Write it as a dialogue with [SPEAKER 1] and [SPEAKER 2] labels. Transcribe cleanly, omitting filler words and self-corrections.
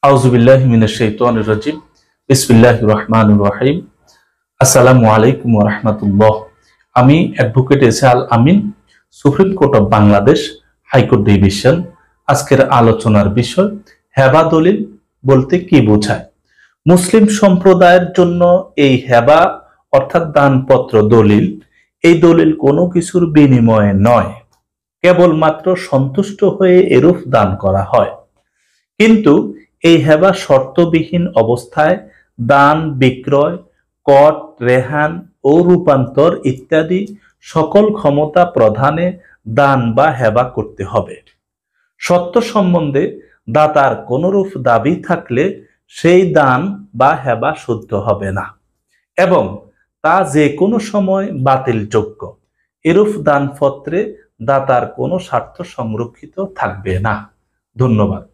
[SPEAKER 1] আউযুবিল্লাহি মিনাশ শাইতানির রাজিম। বিসমিল্লাহির রহমানির রহিম। আসসালামু আলাইকুম ওয়া রাহমাতুল্লাহ। আমি অ্যাডভোকেট এসে Al Amin, supreme court of Bangladesh, high court division. আজকের আলোচনার বিষয় হেবা দলিল বলতে কি বোঝায়। মুসলিম সম্প্রদায়ের জন্য এই হেবা অর্থাৎ দানপত্র দলিল, এই দলিল কোনো কিছুর বিনিময়ে নয়, কেবলমাত্র সন্তুষ্ট হয়ে এরূপ দান করা হয়। কিন্তু এই হেবা শর্তবিহীন অবস্থায় দান, বিক্রয়, কর, রেহান ও রূপান্তর ইত্যাদি সকল ক্ষমতা প্রদানে দান বা হেবা করতে হবে। সত্য সম্বন্ধে দাতার কোনরূপ দাবি থাকলে সেই দান বা হেবা শুদ্ধ হবে না এবং তা যে কোনো সময় বাতিলযোগ্য। এরূপ দানপত্রে দাতার কোনো স্বার্থ সংরক্ষিত থাকবে না। ধন্যবাদ।